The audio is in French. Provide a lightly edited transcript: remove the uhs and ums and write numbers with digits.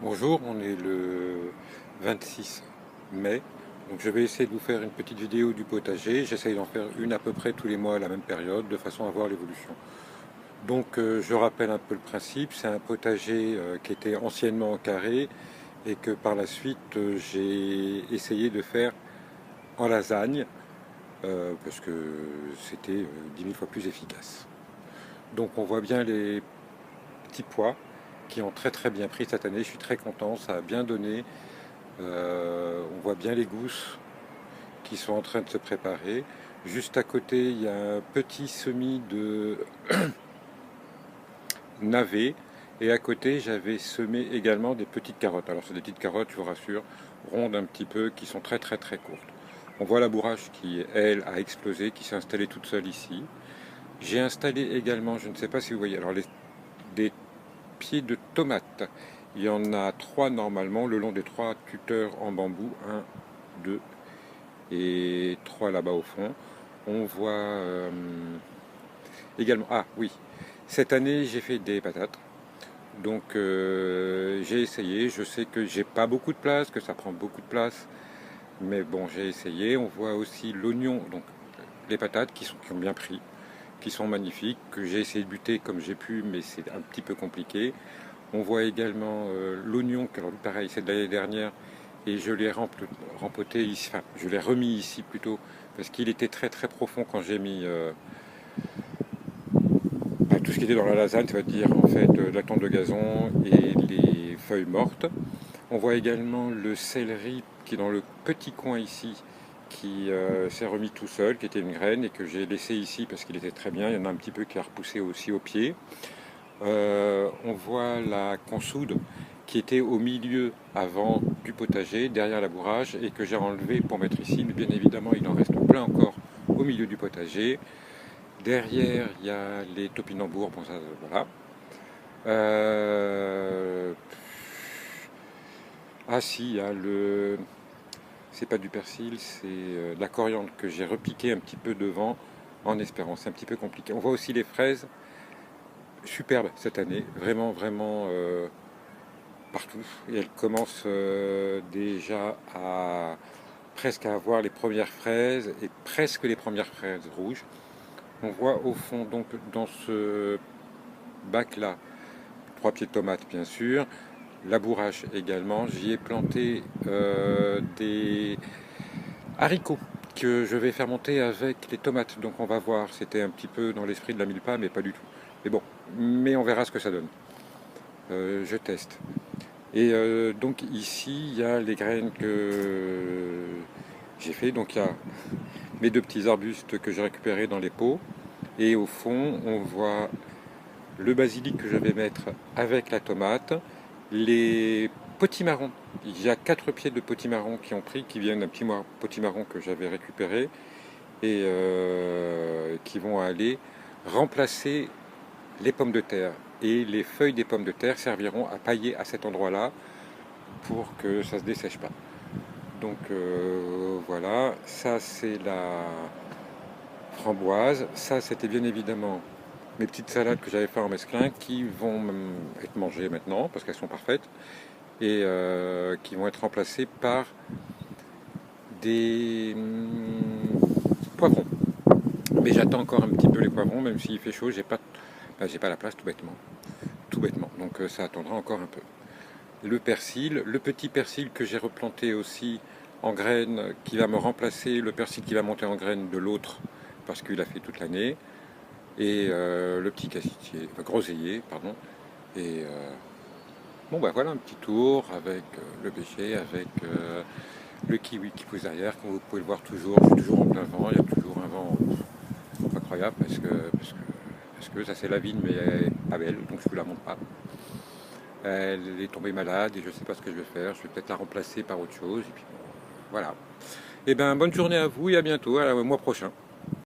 Bonjour, on est le 26 mai, donc je vais essayer de vous faire une petite vidéo du potager. J'essaye d'en faire une à peu près tous les mois à la même période, de façon à voir l'évolution. Donc je rappelle un peu le principe, c'est un potager qui était anciennement en carré et que par la suite j'ai essayé de faire en lasagne, parce que c'était 10 000 fois plus efficace. Donc on voit bien les petits pois qui ont très très bien pris cette année, je suis très content, ça a bien donné. On voit bien les gousses qui sont en train de se préparer. Juste à côté, il y a un petit semis de navets. Et à côté, j'avais semé également des petites carottes. Alors, c'est des petites carottes, je vous rassure, rondes un petit peu, qui sont très très très courtes. On voit la bourrache qui, elle, a explosé, qui s'est installée toute seule ici. J'ai installé également, je ne sais pas si vous voyez, alors des pieds de tomates. Il y en a trois normalement, le long des trois tuteurs en bambou. Un, deux et trois là-bas au fond. On voit également, ah oui, cette année j'ai fait des patates. Donc j'ai essayé, je sais que j'ai pas beaucoup de place, que ça prend beaucoup de place, mais bon j'ai essayé. On voit aussi l'oignon, donc les patates qui ont bien pris, qui sont magnifiques, que j'ai essayé de buter comme j'ai pu, mais c'est un petit peu compliqué. On voit également l'oignon, alors pareil, c'est de l'année dernière, et je l'ai rempoté ici, enfin, je l'ai remis ici plutôt, parce qu'il était très très profond quand j'ai mis tout ce qui était dans la lasagne, ça veut dire en fait la tonte de gazon et les feuilles mortes. On voit également le céleri qui est dans le petit coin ici, qui s'est remis tout seul, qui était une graine et que j'ai laissé ici parce qu'il était très bien. Il y en a un petit peu qui a repoussé aussi au pied. On voit la consoude qui était au milieu avant du potager, derrière la bourrage, et que j'ai enlevé pour mettre ici. Mais bien évidemment, il en reste plein encore au milieu du potager. Derrière, il y a les topinambours. Bon, ça, voilà. Ah si, il y a le... C'est pas du persil, c'est de la coriandre que j'ai repiqué un petit peu devant en espérant. C'est un petit peu compliqué. On voit aussi les fraises superbes cette année. Vraiment, vraiment... partout. Et elle commence déjà à presque à avoir les premières fraises et presque les premières fraises rouges. On voit au fond donc dans ce bac là trois pieds de tomates bien sûr, la bourrache également. J'y ai planté des haricots que je vais faire monter avec les tomates. Donc on va voir, c'était un petit peu dans l'esprit de la mille pas mais pas du tout. Mais bon, mais on verra ce que ça donne. Je teste. Et donc ici, il y a les graines que j'ai fait. Donc il y a mes deux petits arbustes que j'ai récupérés dans les pots. Et au fond, on voit le basilic que je vais mettre avec la tomate. Les potimarrons. Il y a 4 pieds de potimarrons qui ont pris, qui viennent d'un petit potimarron que j'avais récupéré et qui vont aller remplacer les pommes de terre. Et les feuilles des pommes de terre serviront à pailler à cet endroit-là pour que ça ne se dessèche pas. Donc voilà, ça c'est la framboise, ça c'était bien évidemment mes petites salades que j'avais fait en mesclin qui vont être mangées maintenant parce qu'elles sont parfaites et qui vont être remplacées par des poivrons. Mais j'attends encore un petit peu les poivrons, même s'il fait chaud, j'ai pas la place tout bêtement. Tout bêtement, donc ça attendra encore un peu. Le persil, le petit persil que j'ai replanté aussi en graines, qui va me remplacer le persil qui va monter en graines de l'autre, parce qu'il a fait toute l'année, et le petit cassitier, enfin groseillier, pardon, et bon bah voilà un petit tour avec le pêcher, avec le kiwi qui pousse derrière, comme vous pouvez le voir toujours, je suis toujours en plein vent, il y a toujours un vent incroyable, parce que ça c'est la vigne, mais elle est pas belle, donc je ne vous la montre pas. Elle est tombée malade et je ne sais pas ce que je vais faire. Je vais peut-être la remplacer par autre chose. Et puis voilà. Et ben bonne journée à vous et à bientôt, au mois prochain.